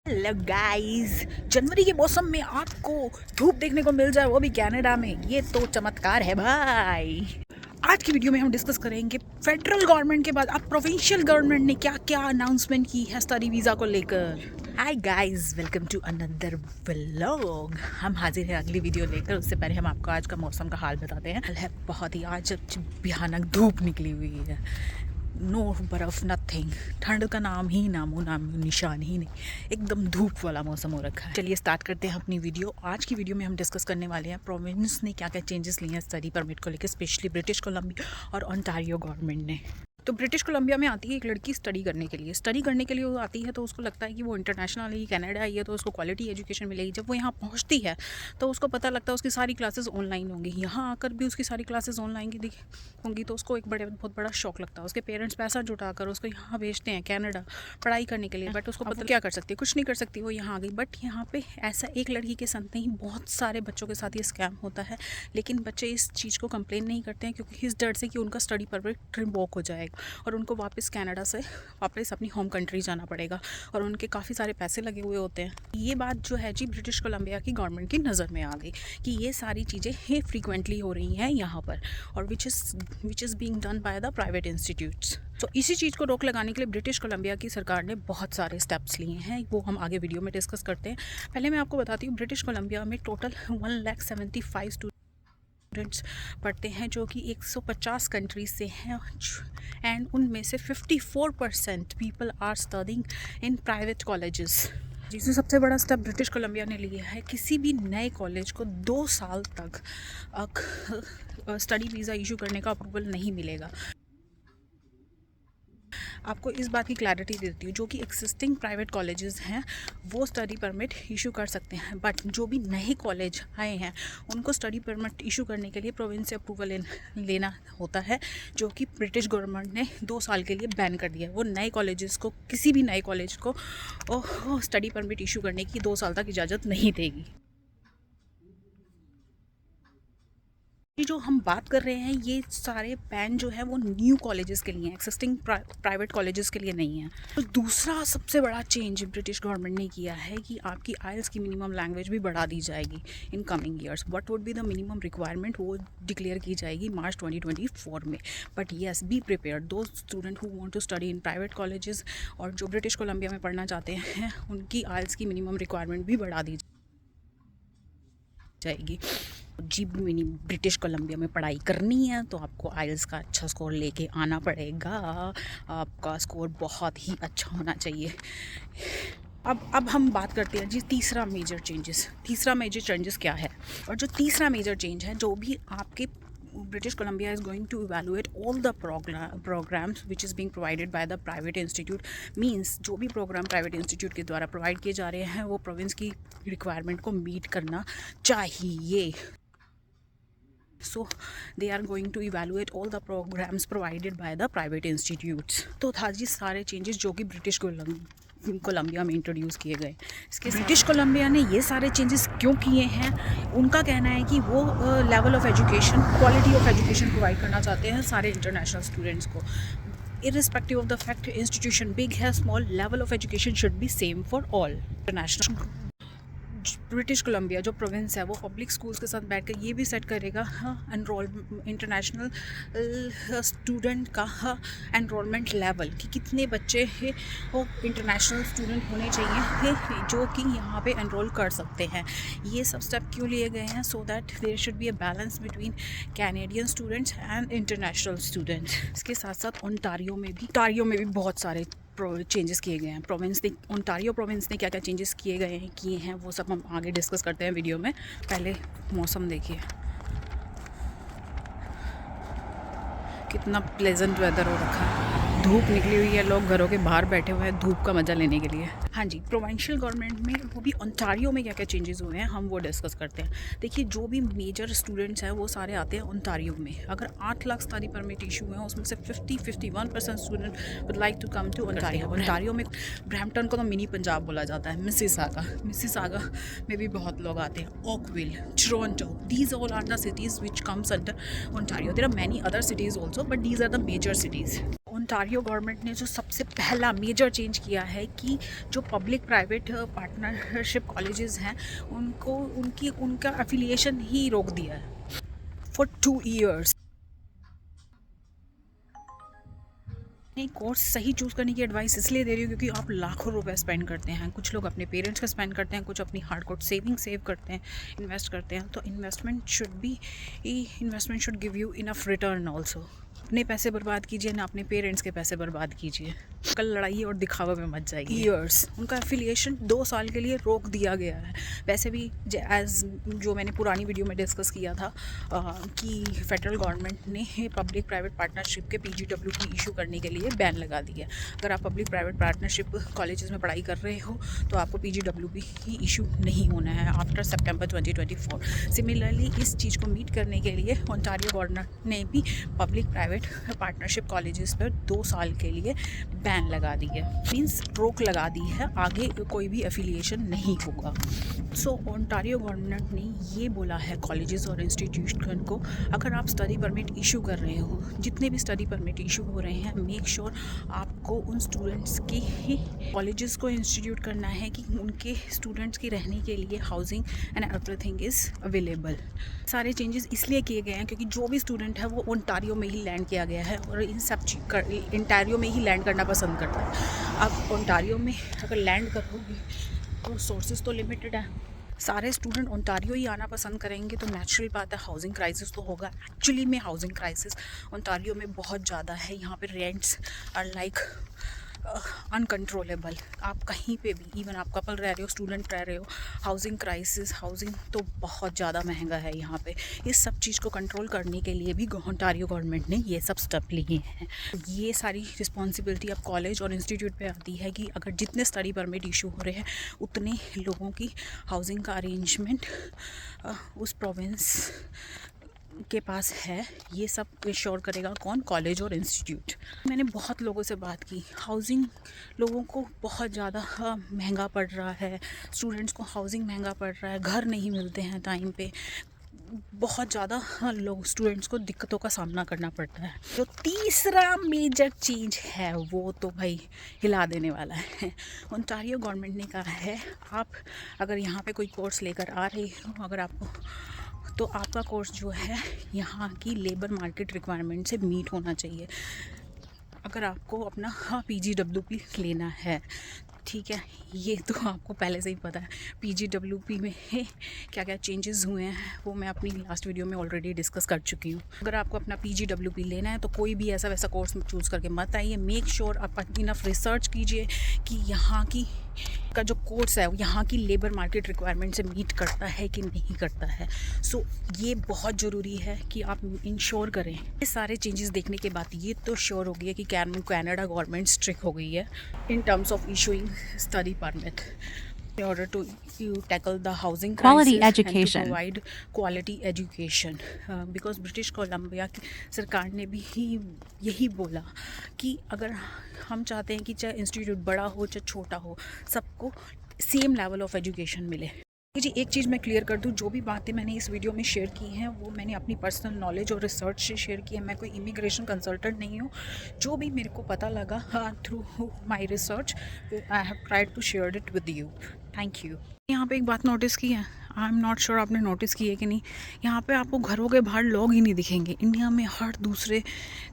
Hello guys, जनवरी के मौसम में आपको धूप देखने को मिल जाए, वो भी कनाडा में, ये तो चमत्कार है भाई। आज की वीडियो में हम डिस्कस करेंगे फेडरल गवर्नमेंट के बाद अब प्रोविंशियल गवर्नमेंट ने क्या क्या अनाउंसमेंट की है स्टडी वीज़ा को लेकर। Hi guys, welcome to another vlog. हम हाजिर हैं अगली वीडियो लेकर। उससे पहले हम आपको आज का मौसम का हाल बताते हैं। है बहुत ही आज भयानक धूप निकली हुई है, नो बर्फ, नथिंग, ठंड का नाम निशान ही नहीं, एकदम धूप वाला मौसम हो रखा है। चलिए स्टार्ट करते हैं अपनी वीडियो। आज की वीडियो में हम डिस्कस करने वाले हैं प्रोविंस ने क्या क्या चेंजेस लिए हैं स्टडी परमिट को लेकर, स्पेशली ब्रिटिश कोलंबिया और ओंटारियो गवर्नमेंट ने। तो ब्रिटिश कोलंबिया में आती है एक लड़की स्टडी करने के लिए वो आती है, तो उसको लगता है कि वो इंटरनेशनली कनाडा आई है तो उसको क्वालिटी एजुकेशन मिलेगी। जब वो यहाँ पहुँचती है तो उसको पता लगता है उसकी सारी क्लासेस ऑनलाइन होंगी। यहाँ आकर भी उसकी सारी क्लासेस ऑनलाइन की होंगी, तो उसको एक बहुत बड़ा शौक लगता है। उसके पेरेंट्स पैसा जुटाकर उसको यहाँ भेजते हैं कनाडा पढ़ाई करने के लिए, बट उसको पता क्या कर सकती है, कुछ नहीं कर सकती। वो यहाँ आ गई, बट यहाँ पे ऐसा एक लड़की के साथ नहीं, बहुत सारे बच्चों के साथ ये स्कैम होता है। लेकिन बच्चे इस चीज़ को कंप्लेन नहीं करते हैं, क्योंकि इस डर से कि उनका स्टडी परमिट रिवोक हो जाएगा और उनको वापस कनाडा से वापस अपनी होम कंट्री जाना पड़ेगा, और उनके काफ़ी सारे पैसे लगे हुए होते हैं। ये बात जो है जी ब्रिटिश कोलंबिया की गवर्नमेंट की नज़र में आ गई कि ये सारी चीज़ें फ्रीक्वेंटली हो रही हैं यहाँ पर, और which is being done by the private institutes. तो इसी चीज़ को रोक लगाने के लिए ब्रिटिश कोलंबिया की सरकार ने बहुत सारे स्टेप्स लिए हैं, वो हम आगे वीडियो में डिस्कस करते हैं। पहले मैं आपको बताती हूँ, ब्रिटिश कोलंबिया में टोटल 1,75,000 स्टूडेंट्स पढ़ते हैं, जो कि 150 कंट्रीज से हैं, एंड उनमें से 54% people are studying in private colleges. जिसमें सबसे बड़ा स्टेप ब्रिटिश कोलंबिया ने लिया है, किसी भी नए कॉलेज को 2 साल तक स्टडी वीज़ा इशू करने का अप्रूवल नहीं मिलेगा। आपको इस बात की क्लैरिटी देती हूँ, जो कि एग्जिस्टिंग प्राइवेट कॉलेजेस हैं वो स्टडी परमिट इशू कर सकते हैं, बट जो भी नए कॉलेज आए हैं उनको स्टडी परमिट इशू करने के लिए प्रोविंस से अप्रूवल लेना होता है, जो कि ब्रिटिश गवर्नमेंट ने 2 साल के लिए बैन कर दिया है। वो नए कॉलेजेस को, किसी भी नए कॉलेज को स्टडी परमिट इशू करने की 2 साल तक इजाज़त नहीं देगी। ये जो हम बात कर रहे हैं, ये सारे बैन जो है वो न्यू कॉलेजेस के लिए हैं, एक्सिस्टिंग प्राइवेट कॉलेजेस के लिए नहीं है। तो दूसरा सबसे बड़ा चेंज ब्रिटिश गवर्नमेंट ने किया है कि आपकी आइल्स की मिनिमम लैंग्वेज भी बढ़ा दी जाएगी in coming years. What would be the minimum requirement, वो डिक्लेयर की जाएगी मार्च 2024 में। But yes, be prepare, those student who want to study in private colleges और जो ब्रिटिश कोलंबिया में पढ़ना चाहते हैं, उनकी आइल्स की मिनिमम रिक्वायरमेंट भी बढ़ा दी जाएगी। जी ब्रिटिश कोलंबिया में पढ़ाई करनी है तो आपको आइल्स का अच्छा स्कोर लेके आना पड़ेगा। आपका स्कोर बहुत ही अच्छा होना चाहिए। अब हम बात करते हैं जी तीसरा मेजर चेंजेस क्या है। और जो तीसरा मेजर चेंज है, जो भी आपके British Columbia is going to evaluate all the programs which is being provided by the private institute, means जो भी प्रोग्राम प्राइवेट इंस्टीट्यूट के द्वारा प्रोवाइड किए जा रहे हैं वो प्रोविंस की रिक्वायरमेंट को मीट करना चाहिए। So they are going to evaluate all the programs provided by the private institutes। तो था जी सारे चेंजेस जो कि ब्रिटिश कोलंबिया में इंट्रोड्यूस किए गए। इसके ब्रिटिश कोलंबिया ने ये सारे चेंजेस क्यों किए हैं, उनका कहना है कि वो level of education, quality of education provide करना चाहते हैं सारे इंटरनेशनल स्टूडेंट्स को। irrespective of the fact institution big है small, level of education should be same for all international। British Columbia जो प्रोविंस है वो पब्लिक स्कूल्स के साथ बैठकर ये भी सेट करेगा इंटरनेशनल स्टूडेंट का एनरोलमेंट लेवल, कि कितने बच्चे वो इंटरनेशनल स्टूडेंट होने चाहिए जो कि यहाँ पे एनरोल कर सकते हैं। ये सब स्टेप क्यों लिए गए हैं, so that there should be a balance between Canadian students and international students. इसके साथ साथ ओंटारियो में भी बहुत सारे चेंजेस किए गए हैं। ओंटारियो प्रोविंस ने क्या क्या चेंजेस किए हैं वो सब हम आगे डिस्कस करते हैं वीडियो में। पहले मौसम देखिए, कितना प्लेजेंट वेदर हो रखा है, धूप निकली हुई है, लोग घरों के बाहर बैठे हुए हैं धूप का मज़ा लेने के लिए। हाँ जी, प्रोविंशियल गवर्नमेंट में वो भी ओंटारियो में क्या क्या चेंजेस हुए हैं हम वो डिस्कस करते हैं। देखिए, जो भी मेजर स्टूडेंट्स हैं वो सारे आते हैं ओंटारियो में। अगर 8 लाख स्टडी परमिट इशू हैं, उसमें से 51% student would like to come to Ontario में। ब्रैम्पटन को तो मिनी पंजाब बोला जाता है। मिसिसागा में भी बहुत लोग आते हैं। Oakville, Toronto, these all are the cities which comes under Ontario. There are many other cities also, but these are the major cities. Ontario government ने जो सबसे पहला मेजर चेंज किया है कि जो पब्लिक प्राइवेट पार्टनरशिप कॉलेजेस हैं उनका एफिलिएशन ही रोक दिया है फॉर 2 years। नहीं, कोर्स सही चूज़ करने की एडवाइस इसलिए दे रही हूँ क्योंकि आप लाखों रुपए स्पेंड करते हैं, कुछ लोग अपने पेरेंट्स का स्पेंड करते हैं, कुछ अपनी हार्डकोर सेविंग सेव करते हैं, इन्वेस्ट करते हैं। तो investment should give you enough return also. अपने पैसे बर्बाद कीजिए ना अपने पेरेंट्स के पैसे बर्बाद कीजिए। कल लड़ाई और दिखावा में मत जाइए। ईयर्स उनका एफिलिएशन 2 साल के लिए रोक दिया गया है। वैसे भी एज जो मैंने पुरानी वीडियो में डिस्कस किया था कि फेडरल गवर्नमेंट ने पब्लिक प्राइवेट पार्टनरशिप के PGWP इशू करने के लिए बैन लगा दिया। अगर आप पब्लिक प्राइवेट पार्टनरशिप कॉलेजेस में पढ़ाई कर रहे हो तो आपको PGWP ही इशू नहीं होना है आफ्टर सितंबर 2024। सिमिलरली इस चीज़ को मीट करने के लिए ओंटारियो गवर्नर ने भी पब्लिक प्राइवेट पार्टनरशिप कॉलेजेस पर 2 साल के लिए बैन लगा दी है, मीन्स रोक लगा दी है, आगे कोई भी एफिलिएशन नहीं होगा। सो ओंटारियो गवर्नमेंट ने ये बोला है कॉलेजेस और इंस्टीट्यूशन को, अगर आप स्टडी परमिट इशू कर रहे हो, जितने भी स्टडी परमिट इशू हो रहे हैं, मेक श्योर आपको उन स्टूडेंट्स की ही कॉलेजेस को इंस्टीट्यूट करना है कि उनके स्टूडेंट्स की रहने के लिए housing and everything is available. सारे चेंजेस इसलिए किए गए हैं क्योंकि जो भी स्टूडेंट है वो ओंटारियो में ही लैंड किया गया है और इन सब ओंटारियो में ही लैंड करना पसंद करता है। अब ओंटारियो में अगर लैंड करोगे तो सोर्सेज तो लिमिटेड है, सारे स्टूडेंट ओंटारियो ही आना पसंद करेंगे तो नेचुरल बात है हाउसिंग क्राइसिस तो होगा। एक्चुअली में हाउसिंग क्राइसिस ओंटारियो में बहुत ज़्यादा है। यहाँ पे रेंट्स आर लाइक अनकंट्रोलेबल। आप कहीं पे भी, इवन आप कपल रह रहे हो, स्टूडेंट रह रहे हो, हाउसिंग क्राइसिस, हाउसिंग तो बहुत ज़्यादा महंगा है यहाँ पे। इस सब चीज़ को कंट्रोल करने के लिए भी ओंटारियो गवर्नमेंट ने ये सब स्टेप लिए हैं। ये सारी रिस्पॉन्सिबिलिटी अब कॉलेज और इंस्टीट्यूट पे आती है कि अगर जितने स्टडी परमिट इशू हो रहे हैं उतने लोगों की हाउसिंग का अरेंजमेंट उस प्रोविंस के पास है। ये सब इंश्योर करेगा कौन? कॉलेज और इंस्टीट्यूट। मैंने बहुत लोगों से बात की, हाउसिंग लोगों को बहुत ज़्यादा महंगा पड़ रहा है, स्टूडेंट्स को हाउसिंग महंगा पड़ रहा है, घर नहीं मिलते हैं टाइम पे, बहुत ज़्यादा लोग स्टूडेंट्स को दिक्कतों का सामना करना पड़ता है। जो तीसरा मेजर चेंज है वो तो भाई हिला देने वाला है। ओंटारियो गवर्नमेंट ने कहा है आप अगर यहाँ पे कोई कोर्स लेकर आ रहे हो, अगर आपको, तो आपका कोर्स जो है यहाँ की लेबर मार्केट रिक्वायरमेंट से मीट होना चाहिए। अगर आपको अपना PGWP लेना है, ठीक है, ये तो आपको पहले से ही पता है PGWP में क्या क्या चेंजेस हुए हैं वो मैं अपनी लास्ट वीडियो में ऑलरेडी डिस्कस कर चुकी हूँ। अगर आपको अपना PGWP लेना है तो कोई भी ऐसा वैसा कोर्स चूज़ करके मत आइए। मेक श्योर आप इनफ रिसर्च कीजिए कि यहाँ की का जो कोर्स है यहाँ की लेबर मार्केट रिक्वायरमेंट से मीट करता है कि नहीं करता है। सो ये बहुत ज़रूरी है कि आप इंश्योर करें। ये सारे चेंजेस देखने के बाद ये तो श्योर हो गई है कि कनाडा गवर्नमेंट स्ट्रिक्ट हो गई है in terms of issuing study permit in order to tackle the housing quality crisis education and to provide quality education because British Columbia की सरकार ने भी यही बोला कि अगर हम चाहते हैं कि चाहे इंस्टीट्यूट बड़ा हो चाहे छोटा हो, सबको सेम लेवल ऑफ एजुकेशन मिले। जी एक चीज़ मैं क्लियर कर दूं, जो भी बातें मैंने इस वीडियो में शेयर की हैं वो मैंने अपनी पर्सनल नॉलेज और रिसर्च से शेयर की है। मैं कोई इमिग्रेशन कंसल्टेंट नहीं हूँ। जो भी मेरे को पता लगा through my research I have tried to share it with you. Thank you. यहाँ पे एक बात नोटिस की है, आई एम नॉट श्योर आपने नोटिस की है कि नहीं, यहाँ पे आपको घरों के बाहर लोग ही नहीं दिखेंगे। इंडिया में हर दूसरे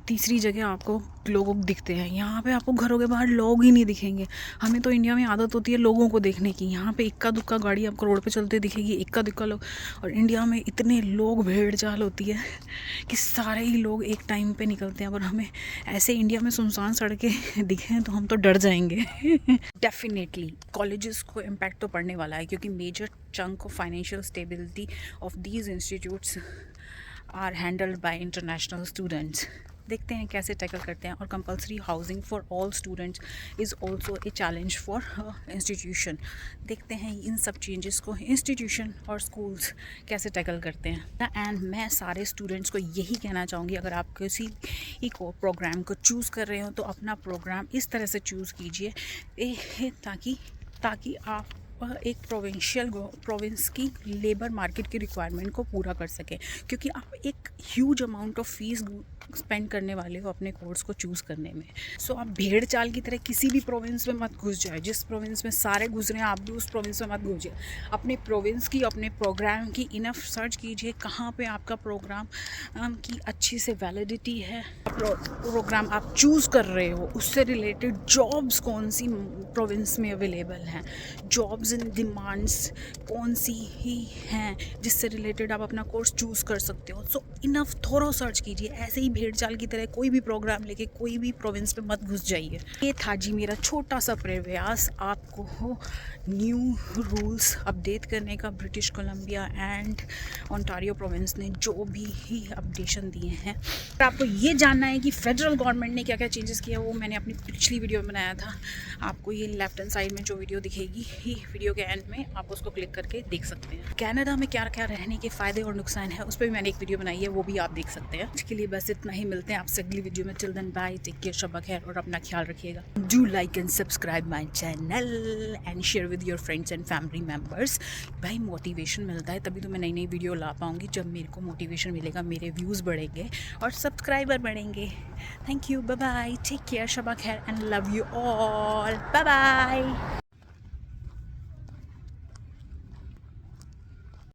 तीसरी जगह आपको लोग दिखते हैं, यहाँ पे आपको घरों के बाहर लोग ही नहीं दिखेंगे। हमें तो इंडिया में आदत होती है लोगों को देखने की, यहाँ पे इक्का दुक्का गाड़ी आपको रोड पे चलते दिखेगी, इक्का दुक्का लोग। और इंडिया में इतने लोग भेड़ चाल होती है कि सारे ही लोग एक टाइम पे निकलते हैं। और हमें ऐसे इंडिया में सुनसान सड़कें दिखें तो हम तो डर जाएंगे। डेफिनेटली कॉलेजेस को इम्पैक्ट तो पड़ने वाला है क्योंकि major chunk of financial stability of these institutes are handled by international students. देखते हैं कैसे टैकल करते हैं। और compulsory housing for all students is also a challenge for institution. देखते हैं इन सब चेंजेस को इंस्टीट्यूशन और स्कूल्स कैसे टैकल करते हैं। एंड मैं सारे स्टूडेंट्स को यही कहना चाहूँगी, अगर आप किसी को प्रोग्राम को चूज़ कर रहे हो तो अपना प्रोग्राम इस तरह से चूज़ कीजिए ताकि आप वह एक प्रोविंस की लेबर मार्केट की रिक्वायरमेंट को पूरा कर सके, क्योंकि आप एक huge amount of fees spend करने वाले हो अपने कोर्स को चूज़ करने में। सो आप भेड़ चाल की तरह किसी भी प्रोविंस में मत घुस जाए। जिस प्रोविंस में सारे घुस रहे हैं आप भी उस प्रोविंस में मत घुसिए। अपने प्रोविंस की, अपने प्रोग्राम की इनफ सर्च कीजिए कहाँ पे आपका प्रोग्राम की अच्छी से वैलिडिटी है। प्रोग्राम आप चूज़ कर रहे हो उससे रिलेटेड जॉब्स कौन सी प्रोविंस में अवेलेबल हैं, जॉब्स इन डिमांड्स कौन सी ही हैं जिससे रिलेटेड आप अपना कोर्स चूज़ कर सकते हो। सो इनफ थोरो सर्च कीजिए। ऐसे ही भेड़ चाल की तरह कोई भी प्रोग्राम लेके कोई भी प्रोविंस में मत घुस जाइए। ये था जी मेरा छोटा सा प्रयास आपको न्यू रूल्स अपडेट करने का। British Columbia and Ontario province ने जो भी ही अपडेशन दिए हैं। अगर आपको ये जानना है कि फेडरल गवर्नमेंट ने क्या क्या चेंजेस किया, वो मैंने अपनी पिछली वीडियो में बनाया था। आपको ये लेफ्ट हैंड साइड में जो वीडियो दिखेगी ही वीडियो के एंड में आप उसको क्लिक करके देख सकते हैं। कनाडा में क्या क्या रहने के फ़ायदे और नुकसान है उस पर भी मैंने एक वीडियो बनाई है, वो भी आप देख सकते हैं। इसके लिए बस इतना ही, मिलते हैं आपसे अगली वीडियो में। Till then bye, take care, शब खैर और अपना ख्याल रखिएगा। Do like and subscribe my channel and share with your friends and family members. भाई मोटिवेशन मिलता है तभी तो मैं नई नई वीडियो ला पाऊँगी। जब मेरे को मोटिवेशन मिलेगा मेरे व्यूज़ बढ़ेंगे और सब्सक्राइबर बढ़ेंगे। Thank you, bye bye, take care, शब खैर and love you all, bye bye.